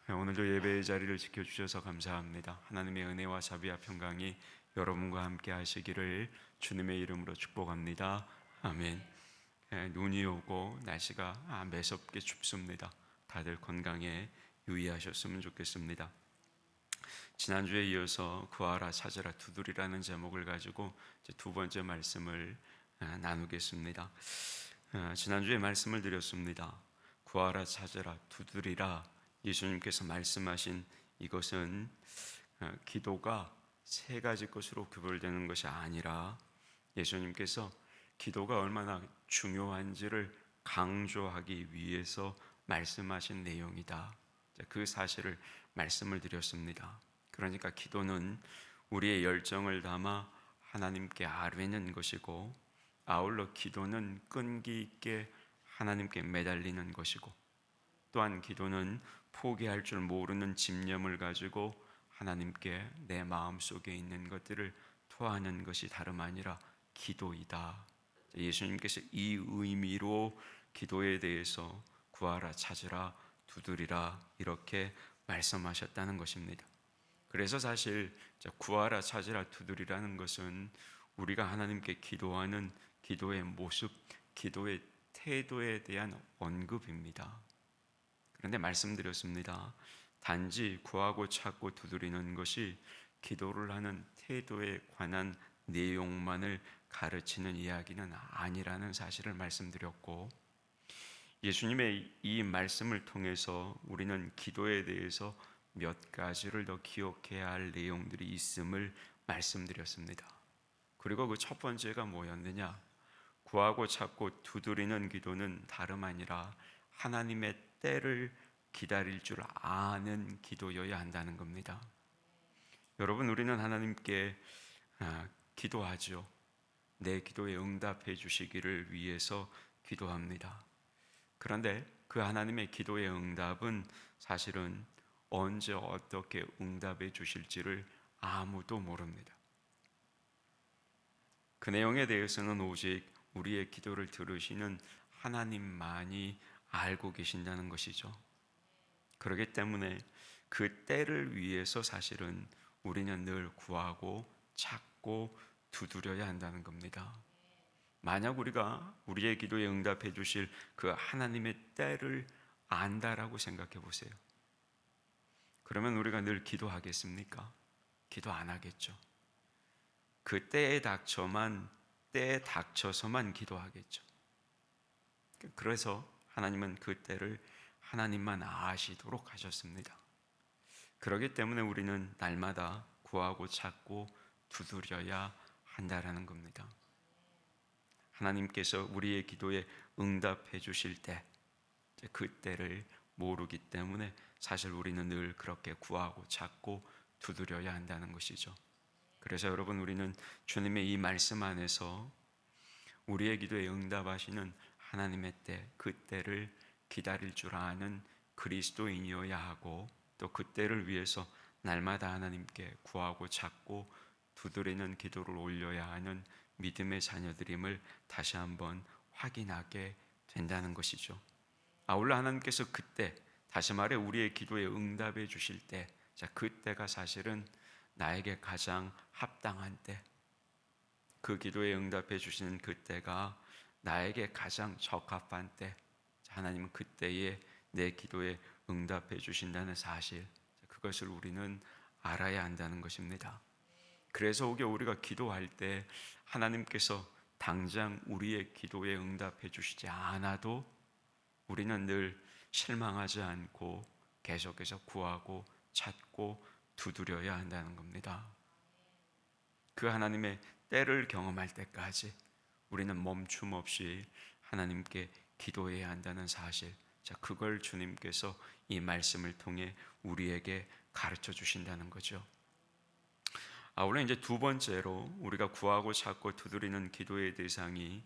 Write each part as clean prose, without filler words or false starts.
오늘도 예배의 자리를 지켜주셔서 감사합니다. 하나님의 은혜와 자비와 평강이 여러분과 함께 하시기를 주님의 이름으로 축복합니다. 아멘. 눈이 오고 날씨가 매섭게 춥습니다. 다들 건강에 유의하셨으면 좋겠습니다. 지난주에 이어서 구하라 찾으라 두드리라는 제목을 가지고 두 번째 말씀을 나누겠습니다. 지난주에 말씀을 드렸습니다. 구하라 찾으라 두드리라, 예수님께서 말씀하신 이것은 기도가 세 가지 것으로 구별되는 것이 아니라 예수님께서 기도가 얼마나 중요한지를 강조하기 위해서 말씀하신 내용이다. 그 사실을 말씀을 드렸습니다. 그러니까 기도는 우리의 열정을 담아 하나님께 아뢰는 것이고, 아울러 기도는 끈기 있게 하나님께 매달리는 것이고, 또한 기도는 포기할 줄 모르는 집념을 가지고 하나님께 내 마음속에 있는 것들을 토하는 것이 다름 아니라 기도이다. 예수님께서 이 의미로 기도에 대해서 구하라 찾으라 두드리라 이렇게 말씀하셨다는 것입니다. 그래서 사실 구하라 찾으라 두드리라는 것은 우리가 하나님께 기도하는 기도의 모습, 기도의 태도에 대한 언급입니다. 그런데 말씀드렸습니다. 단지 구하고 찾고 두드리는 것이 기도를 하는 태도에 관한 내용만을 가르치는 이야기는 아니라는 사실을 말씀드렸고, 예수님의 이 말씀을 통해서 우리는 기도에 대해서 몇 가지를 더 기억해야 할 내용들이 있음을 말씀드렸습니다. 그리고 그 첫 번째가 뭐였느냐? 구하고 찾고 두드리는 기도는 다름 아니라 하나님의 때를 기다릴 줄 아는 기도여야 한다는 겁니다. 여러분, 우리는 하나님께 기도하죠. 내 기도에 응답해 주시기를 위해서 기도합니다. 그런데 그 하나님의 기도의 응답은 사실은 언제 어떻게 응답해 주실지를 아무도 모릅니다. 그 내용에 대해서는 오직 우리의 기도를 들으시는 하나님만이 알고 계신다는 것이죠. 그렇기 때문에 그 때를 위해서 사실은 우리는 늘 구하고 찾고 두드려야 한다는 겁니다. 만약 우리가 우리의 기도에 응답해 주실 그 하나님의 때를 안다라고 생각해 보세요. 그러면 우리가 늘 기도하겠습니까? 기도 안 하겠죠. 그 때에 닥쳐서만 기도하겠죠. 그래서 하나님은 그 때를 하나님만 아시도록 하셨습니다. 그렇기 때문에 우리는 날마다 구하고 찾고 두드려야 한다라는 겁니다. 하나님께서 우리의 기도에 응답해 주실 때, 그 때를 모르기 때문에 사실 우리는 늘 그렇게 구하고 찾고 두드려야 한다는 것이죠. 그래서 여러분, 우리는 주님의 이 말씀 안에서 우리의 기도에 응답하시는 하나님의 때, 그 때를 기다릴 줄 아는 그리스도인이어야 하고, 또 그 때를 위해서 날마다 하나님께 구하고 찾고 두드리는 기도를 올려야 하는 믿음의 자녀들임을 다시 한번 확인하게 된다는 것이죠. 아울러 하나님께서 그때, 다시 말해 우리의 기도에 응답해 주실 때, 그때가 사실은 나에게 가장 합당한 때, 그 기도에 응답해 주시는 그때가 나에게 가장 적합한 때, 하나님은 그때에 내 기도에 응답해 주신다는 사실, 그것을 우리는 알아야 한다는 것입니다. 그래서 혹여 우리가 기도할 때 하나님께서 당장 우리의 기도에 응답해 주시지 않아도 우리는 늘 실망하지 않고 계속해서 구하고 찾고 두드려야 한다는 겁니다. 그 하나님의 때를 경험할 때까지 우리는 멈춤 없이 하나님께 기도해야 한다는 사실, 그걸 주님께서 이 말씀을 통해 우리에게 가르쳐 주신다는 거죠. 아울러 이제 두 번째로 우리가 구하고 찾고 두드리는 기도의 대상이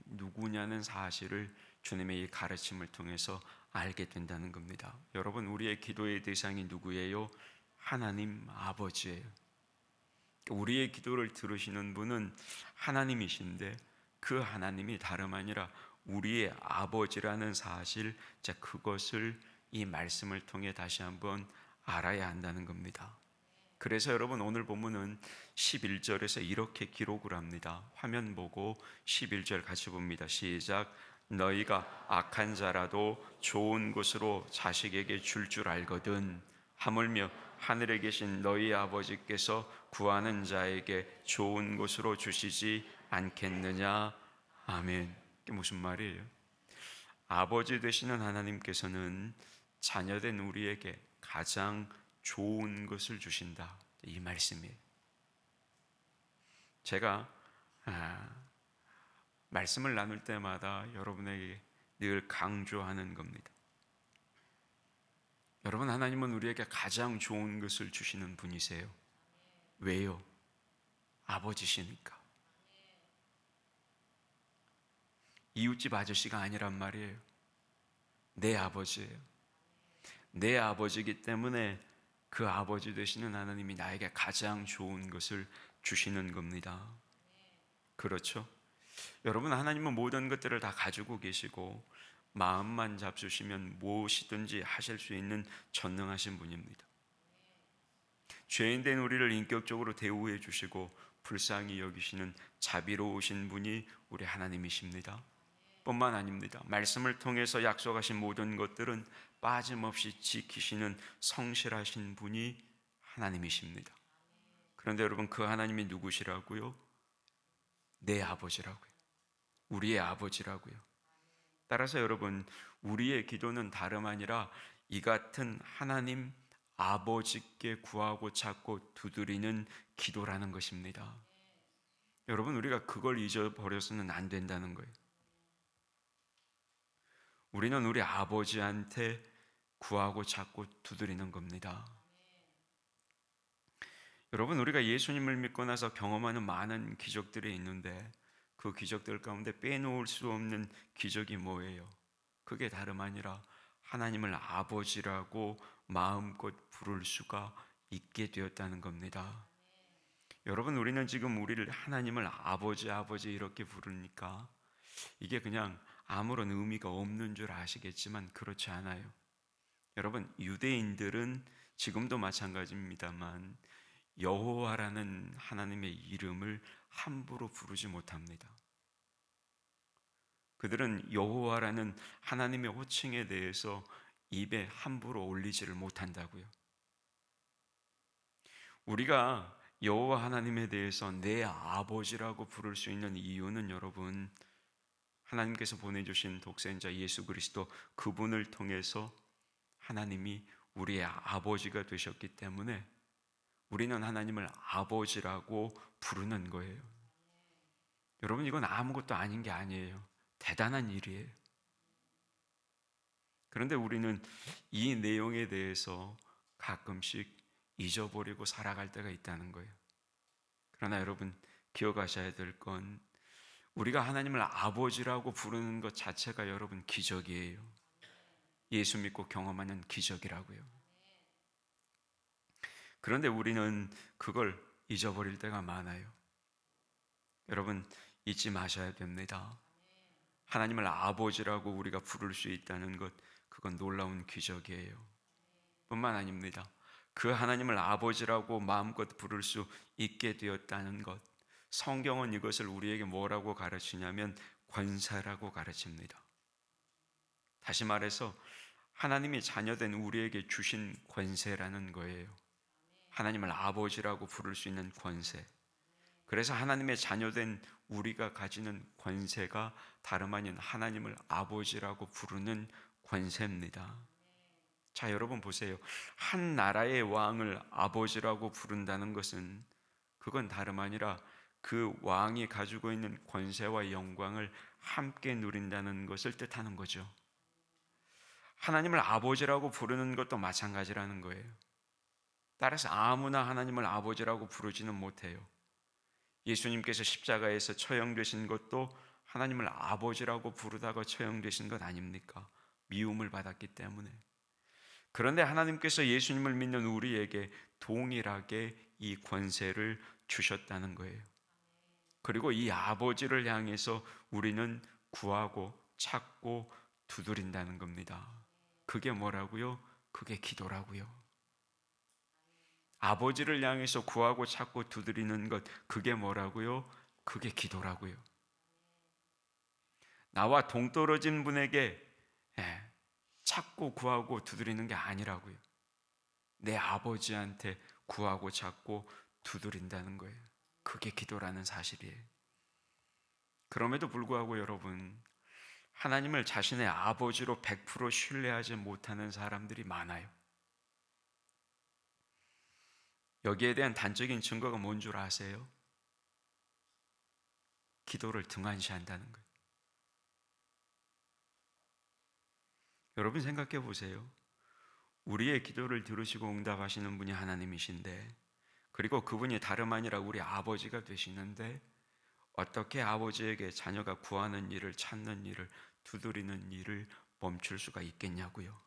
누구냐는 사실을 주님의 이 가르침을 통해서 알게 된다는 겁니다. 여러분, 우리의 기도의 대상이 누구예요? 하나님 아버지예요. 우리의 기도를 들으시는 분은 하나님이신데, 그 하나님이 다름 아니라 우리의 아버지라는 사실, 그것을 이 말씀을 통해 다시 한번 알아야 한다는 겁니다. 그래서 여러분 오늘 본문은 11절에서 이렇게 기록을 합니다. 화면 보고 11절 같이 봅니다. 시작. 너희가 악한 자라도 좋은 것으로 자식에게 줄 알거든 하물며 하늘에 계신 너희 아버지께서 구하는 자에게 좋은 것으로 주시지 않겠느냐. 아멘. 이게 무슨 말이에요? 아버지 되시는 하나님께서는 자녀된 우리에게 가장 좋은 것을 주신다. 이 말씀이에요. 제가 말씀을 나눌 때마다 여러분에게 늘 강조하는 겁니다. 여러분, 하나님은 우리에게 가장 좋은 것을 주시는 분이세요. 왜요? 아버지시니까. 이웃집 아저씨가 아니란 말이에요. 내 아버지예요. 내 아버지이기 때문에 그 아버지 되시는 하나님이 나에게 가장 좋은 것을 주시는 겁니다. 그렇죠? 여러분, 하나님은 모든 것들을 다 가지고 계시고 마음만 잡수시면 무엇이든지 하실 수 있는 전능하신 분입니다. 죄인된 우리를 인격적으로 대우해 주시고 불쌍히 여기시는 자비로우신 분이 우리 하나님이십니다. 뿐만 아닙니다. 말씀을 통해서 약속하신 모든 것들은 빠짐없이 지키시는 성실하신 분이 하나님이십니다. 그런데 여러분, 그 하나님이 누구시라고요? 내 아버지라고요. 우리의 아버지라고요. 따라서 여러분, 우리의 기도는 다름 아니라 이 같은 하나님 아버지께 구하고 찾고 두드리는 기도라는 것입니다. 여러분, 우리가 그걸 잊어버려서는 안 된다는 거예요. 우리는 우리 아버지한테 구하고 찾고 두드리는 겁니다. 여러분, 우리가 예수님을 믿고 나서 경험하는 많은 기적들이 있는데 그 기적들 가운데 빼놓을 수 없는 기적이 뭐예요? 그게 다름 아니라 하나님을 아버지라고 마음껏 부를 수가 있게 되었다는 겁니다. 여러분, 우리는 지금 우리를 하나님을 아버지 아버지 이렇게 부르니까 이게 그냥 아무런 의미가 없는 줄 아시겠지만 그렇지 않아요. 여러분, 유대인들은 지금도 마찬가지입니다만 여호와라는 하나님의 이름을 함부로 부르지 못합니다. 그들은 여호와라는 하나님의 호칭에 대해서 입에 함부로 올리지를 못한다고요. 우리가 여호와 하나님에 대해서 내 아버지라고 부를 수 있는 이유는 여러분, 하나님께서 보내주신 독생자 예수 그리스도 그분을 통해서 하나님이 우리의 아버지가 되셨기 때문에 우리는 하나님을 아버지라고 부르는 거예요. 여러분, 이건 아무것도 아닌 게 아니에요. 대단한 일이에요. 그런데 우리는 이 내용에 대해서 가끔씩 잊어버리고 살아갈 때가 있다는 거예요. 그러나 여러분, 기억하셔야 될 건 우리가 하나님을 아버지라고 부르는 것 자체가 여러분 기적이에요. 예수 믿고 경험하는 기적이라고요. 그런데 우리는 그걸 잊어버릴 때가 많아요. 여러분, 잊지 마셔야 됩니다. 하나님을 아버지라고 우리가 부를 수 있다는 것, 그건 놀라운 기적이에요. 뿐만 아닙니다. 그 하나님을 아버지라고 마음껏 부를 수 있게 되었다는 것, 성경은 이것을 우리에게 뭐라고 가르치냐면 권세라고 가르칩니다. 다시 말해서 하나님이 자녀된 우리에게 주신 권세라는 거예요. 하나님을 아버지라고 부를 수 있는 권세. 그래서 하나님의 자녀된 우리가 가지는 권세가 다름 아닌 하나님을 아버지라고 부르는 권세입니다. 자, 여러분 보세요. 한 나라의 왕을 아버지라고 부른다는 것은 그건 다름 아니라 그 왕이 가지고 있는 권세와 영광을 함께 누린다는 것을 뜻하는 거죠. 하나님을 아버지라고 부르는 것도 마찬가지라는 거예요. 따라서 아무나 하나님을 아버지라고 부르지는 못해요. 예수님께서 십자가에서 처형되신 것도 하나님을 아버지라고 부르다가 처형되신 것 아닙니까? 미움을 받았기 때문에. 그런데 하나님께서 예수님을 믿는 우리에게 동일하게 이 권세를 주셨다는 거예요. 그리고 이 아버지를 향해서 우리는 구하고 찾고 두드린다는 겁니다. 그게 뭐라고요? 그게 기도라고요. 아버지를 향해서 구하고 찾고 두드리는 것, 그게 뭐라고요? 그게 기도라고요. 나와 동떨어진 분에게 찾고 구하고 두드리는 게 아니라고요. 내 아버지한테 구하고 찾고 두드린다는 거예요. 그게 기도라는 사실이에요. 그럼에도 불구하고 여러분, 하나님을 자신의 아버지로 100% 신뢰하지 못하는 사람들이 많아요. 여기에 대한 단적인 증거가 뭔 줄 아세요? 기도를 등한시한다는 거예요. 여러분 생각해 보세요. 우리의 기도를 들으시고 응답하시는 분이 하나님이신데, 그리고 그분이 다름 아니라 우리 아버지가 되시는데, 어떻게 아버지에게 자녀가 구하는 일을, 찾는 일을, 두드리는 일을 멈출 수가 있겠냐고요.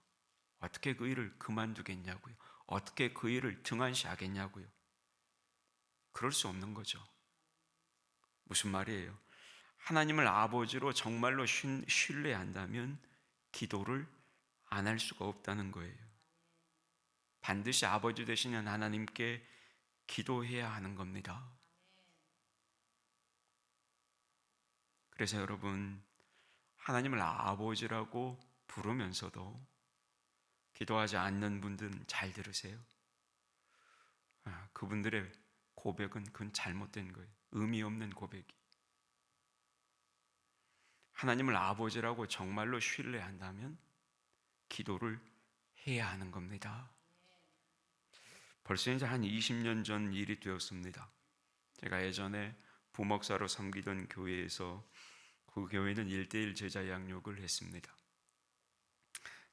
어떻게 그 일을 그만두겠냐고요. 어떻게 그 일을 등한시하겠냐고요. 그럴 수 없는 거죠. 무슨 말이에요? 하나님을 아버지로 정말로 신뢰한다면 기도를 안 할 수가 없다는 거예요. 반드시 아버지 되시는 하나님께 기도해야 하는 겁니다. 그래서 여러분, 하나님을 아버지라고 부르면서도 기도하지 않는 분들은 잘 들으세요. 그분들의 고백은 그건 잘못된 거예요. 의미 없는 고백이. 하나님을 아버지라고 정말로 신뢰한다면 기도를 해야 하는 겁니다. 벌써 이제 한 20년 전 일이 되었습니다. 제가 예전에 부목사로 섬기던 교회에서 그 교회는 1:1 제자 양육을 했습니다.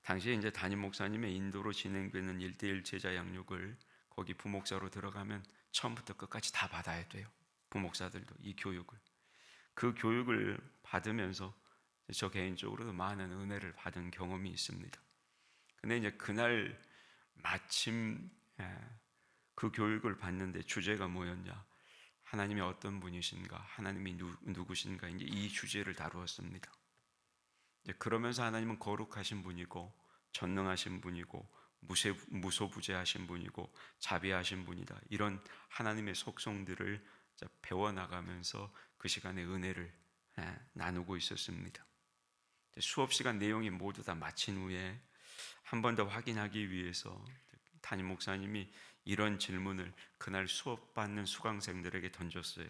당시에 이제 담임 목사님의 인도로 진행되는 1:1 제자 양육을 거기 부목사로 들어가면 처음부터 끝까지 다 받아야 돼요. 부목사들도 이 교육을. 그 교육을 받으면서 저 개인적으로도 많은 은혜를 받은 경험이 있습니다. 근데 이제 그날 마침 그 교육을 받는데 주제가 뭐였냐? 하나님이 어떤 분이신가? 하나님이 누구신가? 이제 이 주제를 다루었습니다. 그러면서 하나님은 거룩하신 분이고 전능하신 분이고 무소부재하신 분이고 자비하신 분이다. 이런 하나님의 속성들을 배워나가면서 그 시간에 은혜를 나누고 있었습니다. 수업 시간 내용이 모두 다 마친 후에 한 번 더 확인하기 위해서 담임 목사님이 이런 질문을 그날 수업받는 수강생들에게 던졌어요.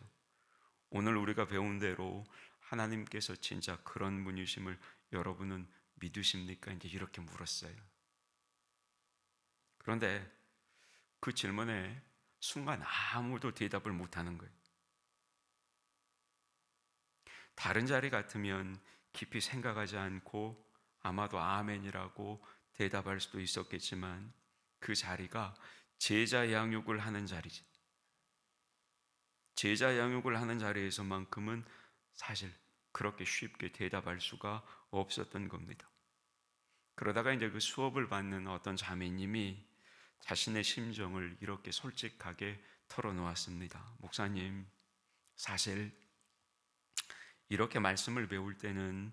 오늘 우리가 배운 대로 하나님께서 진짜 그런 분이심을 여러분은 믿으십니까? 이제 이렇게 물었어요. 그런데 그 질문에 순간 아무도 대답을 못하는 거예요. 다른 자리 같으면 깊이 생각하지 않고 아마도 아멘이라고 대답할 수도 있었겠지만 그 자리가 제자 양육을 하는 자리지. 제자 양육을 하는 자리에서만큼은 사실 그렇게 쉽게 대답할 수가 없었던 겁니다. 그러다가 이제 그 수업을 받는 어떤 자매님이 자신의 심정을 이렇게 솔직하게 털어놓았습니다. 목사님, 사실 이렇게 말씀을 배울 때는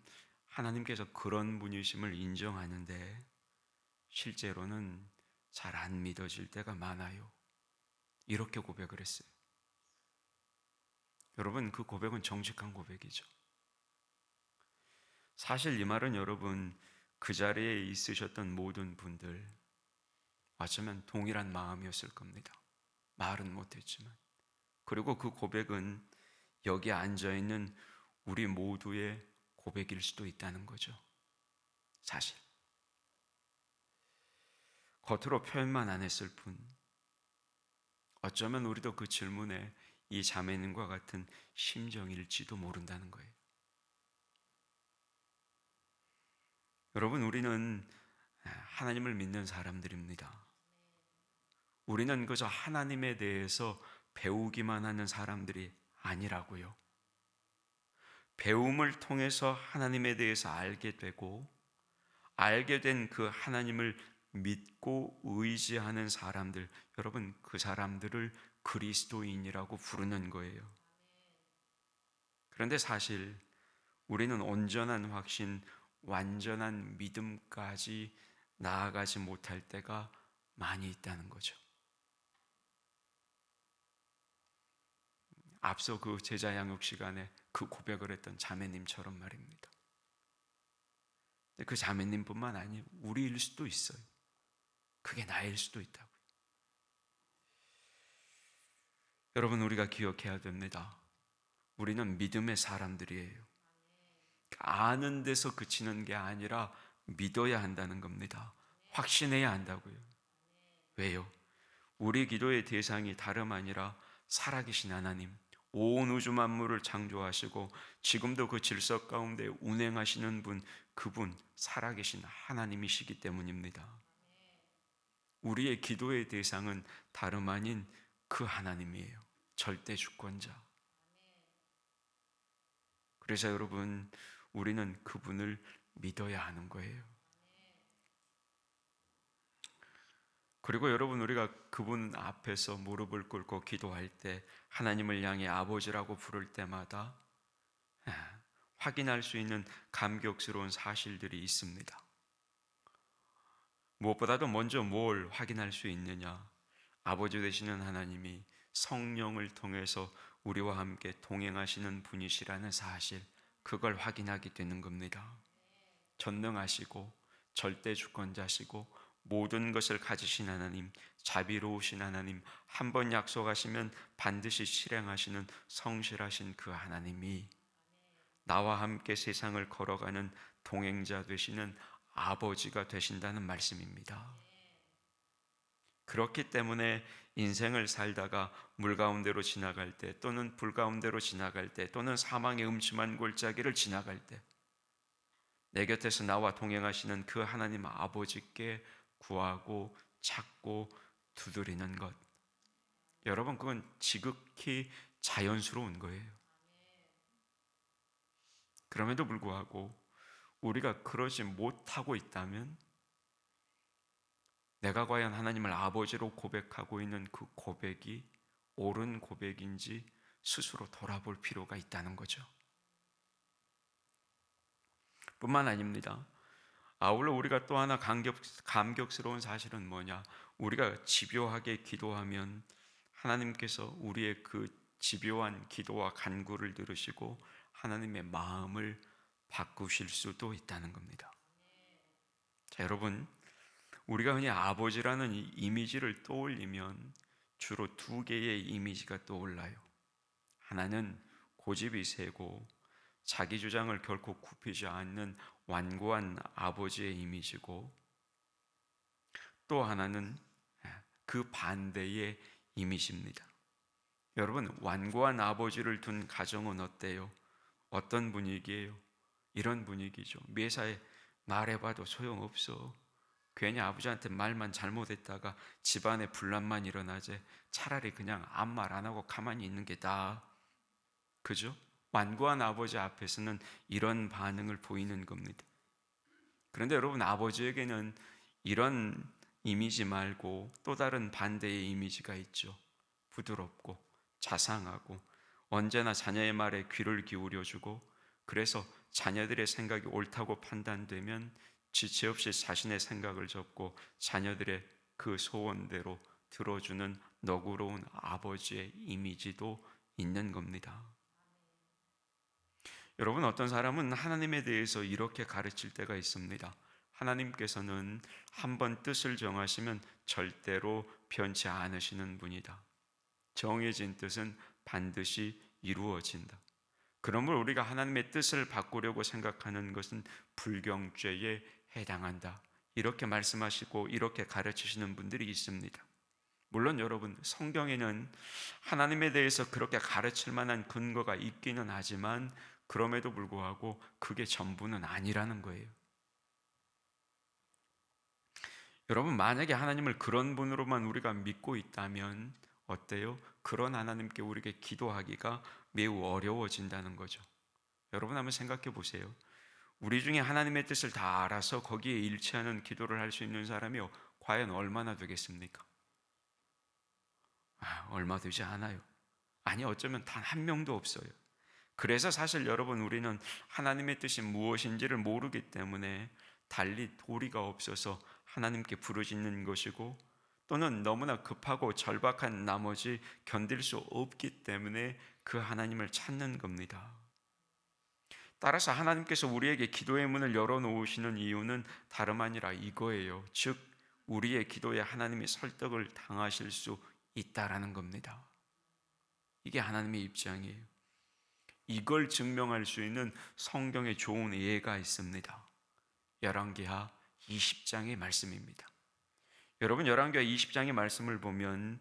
하나님께서 그런 분이심을 인정하는데 실제로는 잘 안 믿어질 때가 많아요. 이렇게 고백을 했어요. 여러분, 그 고백은 정직한 고백이죠. 사실 이 말은 여러분, 그 자리에 있으셨던 모든 분들 어쩌면 동일한 마음이었을 겁니다. 말은 못했지만. 그리고 그 고백은 여기 앉아있는 우리 모두의 고백일 수도 있다는 거죠. 사실. 겉으로 표현만 안 했을 뿐, 어쩌면 우리도 그 질문에 이 자매님과 같은 심정일지도 모른다는 거예요. 여러분, 우리는 하나님을 믿는 사람들입니다. 우리는 그저 하나님에 대해서 배우기만 하는 사람들이 아니라고요. 배움을 통해서 하나님에 대해서 알게 되고, 알게 된 그 하나님을 믿고 의지하는 사람들, 여러분, 그 사람들을 그리스도인이라고 부르는 거예요. 그런데 사실 우리는 온전한 확신, 완전한 믿음까지 나아가지 못할 때가 많이 있다는 거죠. 앞서 그 제자 양육 시간에 그 고백을 했던 자매님처럼 말입니다. 그 자매님뿐만 아니에요. 우리일 수도 있어요. 그게 나일 수도 있다고요. 여러분, 우리가 기억해야 됩니다. 우리는 믿음의 사람들이에요. 아는 데서 그치는 게 아니라 믿어야 한다는 겁니다. 확신해야 한다고요. 왜요? 우리 기도의 대상이 다름 아니라 살아계신 하나님, 온 우주 만물을 창조하시고 지금도 그 질서 가운데 운행하시는 분, 그분 살아계신 하나님이시기 때문입니다. 우리의 기도의 대상은 다름 아닌 그 하나님이에요. 절대 주권자. 그래서 여러분, 우리는 그분을 믿어야 하는 거예요. 그리고 여러분, 우리가 그분 앞에서 무릎을 꿇고 기도할 때, 하나님을 향해 아버지라고 부를 때마다 확인할 수 있는 감격스러운 사실들이 있습니다. 무엇보다도 먼저 뭘 확인할 수 있느냐? 아버지 되시는 하나님이 성령을 통해서 우리와 함께 동행하시는 분이시라는 사실, 그걸 확인하게 되는 겁니다. 전능하시고 절대 주권자시고 모든 것을 가지신 하나님, 자비로우신 하나님, 한 번 약속하시면 반드시 실행하시는 성실하신 그 하나님이 나와 함께 세상을 걸어가는 동행자 되시는 아버지가 되신다는 말씀입니다. 그렇기 때문에 인생을 살다가 물 가운데로 지나갈 때, 또는 불 가운데로 지나갈 때, 또는 사망의 음침한 골짜기를 지나갈 때, 내 곁에서 나와 동행하시는 그 하나님 아버지께 구하고 찾고 두드리는 것, 여러분, 그건 지극히 자연스러운 거예요. 그럼에도 불구하고 우리가 그러지 못하고 있다면, 내가 과연 하나님을 아버지로 고백하고 있는 그 고백이 옳은 고백인지 스스로 돌아볼 필요가 있다는 거죠. 뿐만 아닙니다. 아울러 우리가 또 하나 감격스러운 사실은 뭐냐? 우리가 집요하게 기도하면 하나님께서 우리의 그 집요한 기도와 간구를 들으시고 하나님의 마음을 바꾸실 수도 있다는 겁니다. 자, 여러분, 우리가 흔히 아버지라는 이 이미지를 떠올리면 주로 두 개의 이미지가 떠올라요. 하나는 고집이 세고 자기 주장을 결코 굽히지 않는 완고한 아버지의 이미지고, 또 하나는 그 반대의 이미지입니다. 여러분, 완고한 아버지를 둔 가정은 어때요? 어떤 분위기예요? 이런 분위기죠. 매사에 말해봐도 소용없어. 괜히 아버지한테 말만 잘못했다가 집안에 분란만 일어나지, 차라리 그냥 아무 말 안 하고 가만히 있는 게 나아. 그죠? 완고한 아버지 앞에서는 이런 반응을 보이는 겁니다. 그런데 여러분, 아버지에게는 이런 이미지 말고 또 다른 반대의 이미지가 있죠. 부드럽고 자상하고 언제나 자녀의 말에 귀를 기울여주고, 그래서 자녀들의 생각이 옳다고 판단되면 지체 없이 자신의 생각을 접고 자녀들의 그 소원대로 들어주는 너그러운 아버지의 이미지도 있는 겁니다. 여러분, 어떤 사람은 하나님에 대해서 이렇게 가르칠 때가 있습니다. 하나님께서는 한번 뜻을 정하시면 절대로 변치 않으시는 분이다. 정해진 뜻은 반드시 이루어진다. 그러므로 우리가 하나님의 뜻을 바꾸려고 생각하는 것은 불경죄에 해당한다. 이렇게 말씀하시고 이렇게 가르치시는 분들이 있습니다. 물론 여러분, 성경에는 하나님에 대해서 그렇게 가르칠 만한 근거가 있기는 하지만 그럼에도 불구하고 그게 전부는 아니라는 거예요. 여러분, 만약에 하나님을 그런 분으로만 우리가 믿고 있다면 어때요? 그런 하나님께 우리에게 기도하기가 매우 어려워진다는 거죠. 여러분, 한번 생각해 보세요. 우리 중에 하나님의 뜻을 다 알아서 거기에 일치하는 기도를 할 수 있는 사람이 과연 얼마나 되겠습니까? 얼마 되지 않아요. 아니, 어쩌면 단 한 명도 없어요. 그래서 사실 여러분, 우리는 하나님의 뜻이 무엇인지를 모르기 때문에 달리 도리가 없어서 하나님께 부르짖는 것이고, 또는 너무나 급하고 절박한 나머지 견딜 수 없기 때문에 그 하나님을 찾는 겁니다. 따라서 하나님께서 우리에게 기도의 문을 열어놓으시는 이유는 다름 아니라 이거예요. 즉, 우리의 기도에 하나님이 설득을 당하실 수 있다라는 겁니다. 이게 하나님의 입장이에요. 이걸 증명할 수 있는 성경에 좋은 예가 있습니다. 열왕기하 20장의 말씀입니다. 여러분, 열왕기하 20장의 말씀을 보면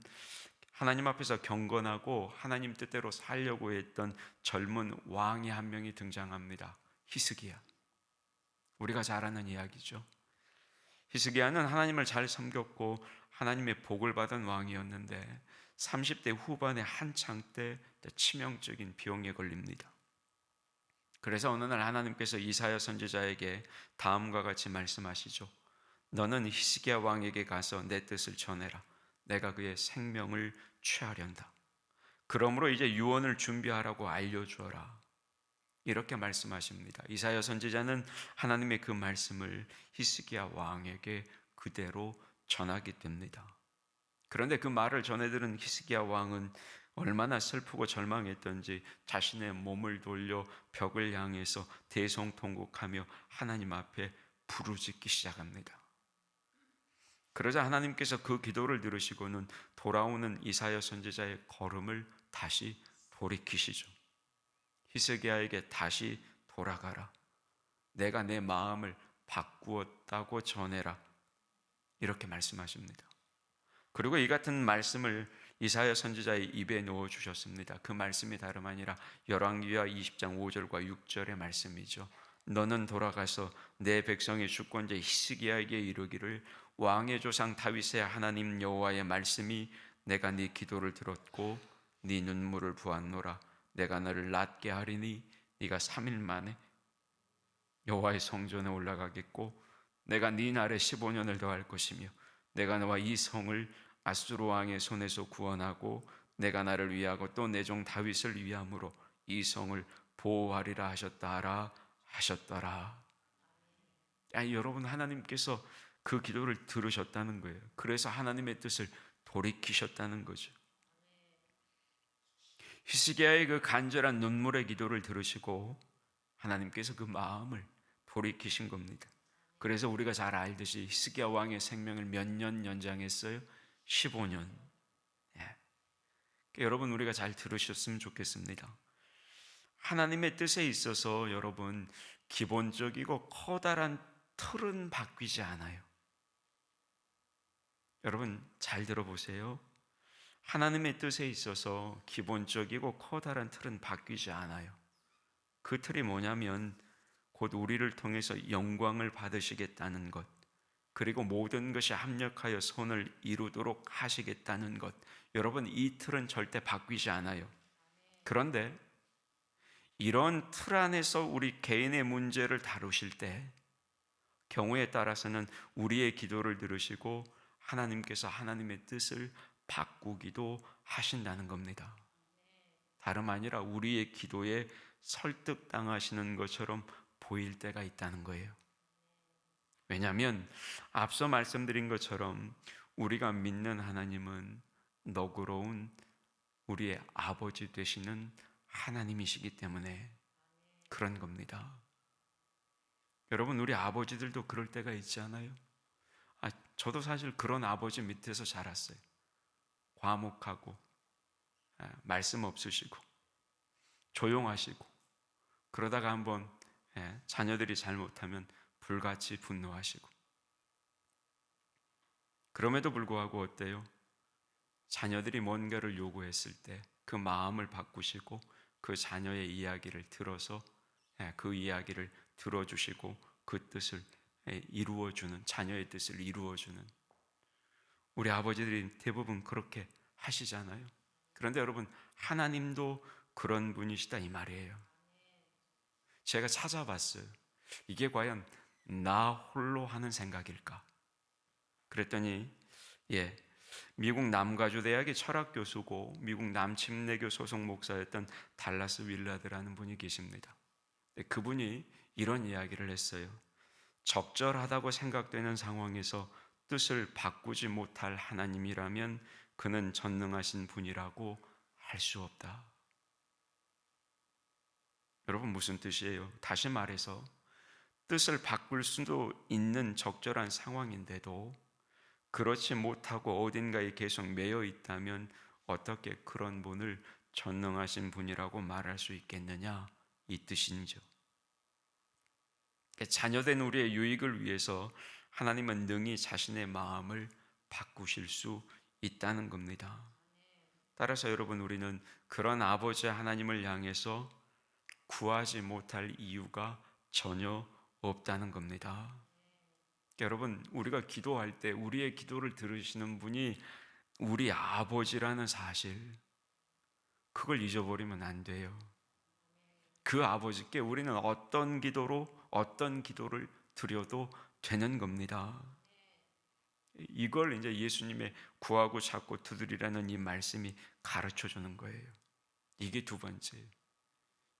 하나님 앞에서 경건하고 하나님 뜻대로 살려고 했던 젊은 왕이 한 명이 등장합니다. 히스기야. 우리가 잘 아는 이야기죠. 히스기야는 하나님을 잘 섬겼고 하나님의 복을 받은 왕이었는데 30대 후반의 한창 때 치명적인 병에 걸립니다. 그래서 어느 날 하나님께서 이사야 선지자에게 다음과 같이 말씀하시죠. 너는 히스기야 왕에게 가서 내 뜻을 전해라. 내가 그의 생명을 취하련다. 그러므로 이제 유언을 준비하라고 알려주어라. 이렇게 말씀하십니다. 이사야 선지자는 하나님의 그 말씀을 히스기야 왕에게 그대로 전하게 됩니다. 그런데 그 말을 전해들은 히스기야 왕은 얼마나 슬프고 절망했던지 자신의 몸을 돌려 벽을 향해서 대성통곡하며 하나님 앞에 부르짖기 시작합니다. 그러자 하나님께서 그 기도를 들으시고는 돌아오는 이사야 선지자의 걸음을 다시 돌이키시죠. 히스기야에게 다시 돌아가라. 내가 내 마음을 바꾸었다고 전해라. 이렇게 말씀하십니다. 그리고 이 같은 말씀을 이사야 선지자의 입에 넣어 주셨습니다. 그 말씀이 다름 아니라 열왕기하 20장 5절과 6절의 말씀이죠. 너는 돌아가서 내 백성의 주권자 히스기야에게 이르기를 왕의 조상 다윗의 하나님 여호와의 말씀이 내가 네 기도를 들었고 네 눈물을 보았노라. 내가 너를 낫게 하리니 네가 3일 만에 여호와의 성전에 올라가겠고 내가 네 날에 15년을 더할 것이며 내가 너와 이 성을 아수르 왕의 손에서 구원하고 내가 나를 위하고 또 내 종 다윗을 위함으로 이 성을 보호하리라 하셨더라. 여러분, 하나님께서 그 기도를 들으셨다는 거예요. 그래서 하나님의 뜻을 돌이키셨다는 거죠. 히스기야의 그 간절한 눈물의 기도를 들으시고 하나님께서 그 마음을 돌이키신 겁니다. 그래서 우리가 잘 알듯이 히스기야 왕의 생명을 몇 년 연장했어요? 15년. 여러분, 우리가 잘 들으셨으면 좋겠습니다. 하나님의 뜻에 있어서 여러분, 기본적이고 커다란 틀은 바뀌지 않아요. 여러분, 잘 들어보세요. 하나님의 뜻에 있어서 기본적이고 커다란 틀은 바뀌지 않아요. 그 틀이 뭐냐면 곧 우리를 통해서 영광을 받으시겠다는 것, 그리고 모든 것이 합력하여 선을 이루도록 하시겠다는 것. 여러분, 이 틀은 절대 바뀌지 않아요. 그런데 이런 틀 안에서 우리 개인의 문제를 다루실 때 경우에 따라서는 우리의 기도를 들으시고 하나님께서 하나님의 뜻을 바꾸기도 하신다는 겁니다. 다름 아니라 우리의 기도에 설득당하시는 것처럼 보일 때가 있다는 거예요. 왜냐하면 앞서 말씀드린 것처럼 우리가 믿는 하나님은 너그러운 우리의 아버지 되시는 하나님이시기 때문에 그런 겁니다. 여러분, 우리 아버지들도 그럴 때가 있지 않아요? 저도 사실 그런 아버지 밑에서 자랐어요. 과묵하고 말씀 없으시고 조용하시고, 그러다가 한번 자녀들이 잘못하면 불같이 분노하시고, 그럼에도 불구하고 어때요? 자녀들이 뭔가를 요구했을 때 그 마음을 바꾸시고 그 자녀의 이야기를 들어서 그 이야기를 들어주시고 그 뜻을 이루어주는, 자녀의 뜻을 이루어주는 우리 아버지들이 대부분 그렇게 하시잖아요. 그런데 여러분, 하나님도 그런 분이시다 이 말이에요. 제가 찾아봤어요. 이게 과연 나 홀로 하는 생각일까? 그랬더니 미국 남가주 대학의 철학 교수고 미국 남침례교 소속 목사였던 달라스 윌라드라는 분이 계십니다. 그분이 이런 이야기를 했어요. 적절하다고 생각되는 상황에서 뜻을 바꾸지 못할 하나님이라면 그는 전능하신 분이라고 할 수 없다. 여러분, 무슨 뜻이에요? 다시 말해서 뜻을 바꿀 수도 있는 적절한 상황인데도 그렇지 못하고 어딘가에 계속 매여 있다면 어떻게 그런 분을 전능하신 분이라고 말할 수 있겠느냐, 이 뜻이죠. 자녀된 우리의 유익을 위해서 하나님은 능히 자신의 마음을 바꾸실 수 있다는 겁니다. 따라서 여러분, 우리는 그런 아버지 하나님을 향해서 구하지 못할 이유가 전혀 없다는 겁니다. 여러분, 우리가 기도할 때 우리의 기도를 들으시는 분이 우리 아버지라는 사실, 그걸 잊어버리면 안 돼요. 그 아버지께 우리는 어떤 기도를 드려도 되는 겁니다. 이걸 이제 예수님의 구하고 찾고 두드리라는 이 말씀이 가르쳐 주는 거예요. 이게 두 번째.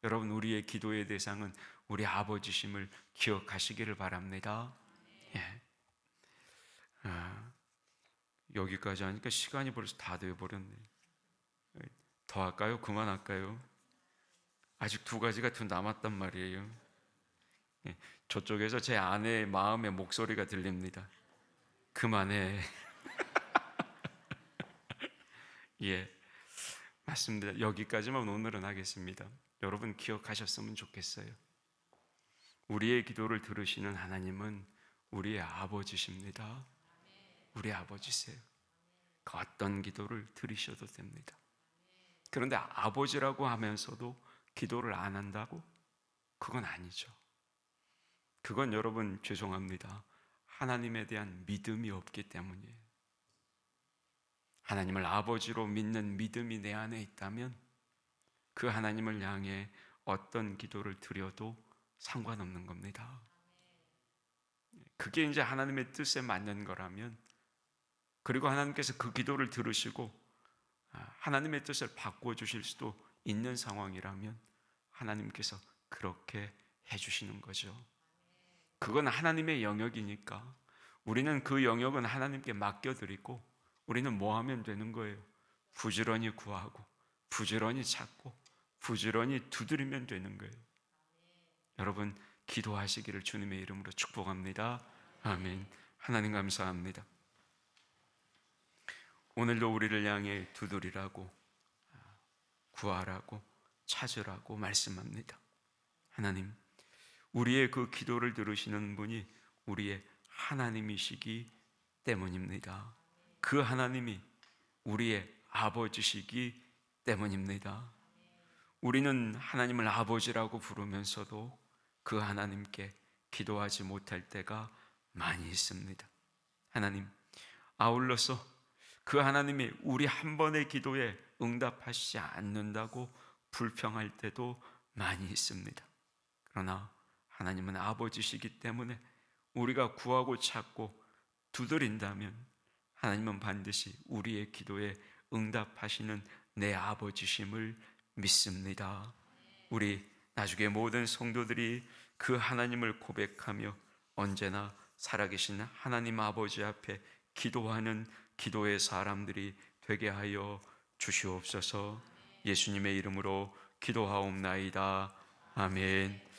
여러분, 우리의 기도의 대상은 우리 아버지심을 기억하시기를 바랍니다. 예. 여기까지 하니까 시간이 벌써 다 되어버렸네. 더 할까요? 그만할까요? 아직 두 가지가 더 남았단 말이에요. 예. 저쪽에서 제 아내의 마음의 목소리가 들립니다. 그만해. 예, 맞습니다. 여기까지만 오늘은 하겠습니다. 여러분, 기억하셨으면 좋겠어요. 우리의 기도를 들으시는 하나님은 우리의 아버지십니다. 우리 아버지세요. 그 어떤 기도를 들으셔도 됩니다. 그런데 아버지라고 하면서도 기도를 안 한다고? 그건 아니죠. 그건 여러분, 죄송합니다. 하나님에 대한 믿음이 없기 때문이에요. 하나님을 아버지로 믿는 믿음이 내 안에 있다면 그 하나님을 향해 어떤 기도를 드려도 상관없는 겁니다. 그게 이제 하나님의 뜻에 맞는 거라면, 그리고 하나님께서 그 기도를 들으시고 하나님의 뜻을 바꿔주실 수도 있는 상황이라면 하나님께서 그렇게 해주시는 거죠. 그건 하나님의 영역이니까 우리는 그 영역은 하나님께 맡겨드리고 우리는 뭐 하면 되는 거예요? 부지런히 구하고 부지런히 찾고 부지런히 두드리면 되는 거예요. 여러분, 기도하시기를 주님의 이름으로 축복합니다. 아멘. 하나님 감사합니다. 오늘도 우리를 향해 두드리라고, 구하라고, 찾으라고 말씀합니다. 하나님, 우리의 그 기도를 들으시는 분이 우리의 하나님이시기 때문입니다. 그 하나님이 우리의 아버지시기 때문입니다. 우리는 하나님을 아버지라고 부르면서도 그 하나님께 기도하지 못할 때가 많이 있습니다. 하나님, 아울러서 그 하나님이 우리 한 번의 기도에 응답하시지 않는다고 불평할 때도 많이 있습니다. 그러나 하나님은 아버지시기 때문에 우리가 구하고 찾고 두드린다면 하나님은 반드시 우리의 기도에 응답하시는 내 아버지심을 믿습니다. 우리 나중에 모든 성도들이 그 하나님을 고백하며 언제나 살아계신 하나님 아버지 앞에 기도하는 기도의 사람들이 되게 하여 주시옵소서. 예수님의 이름으로 기도하옵나이다. 아멘.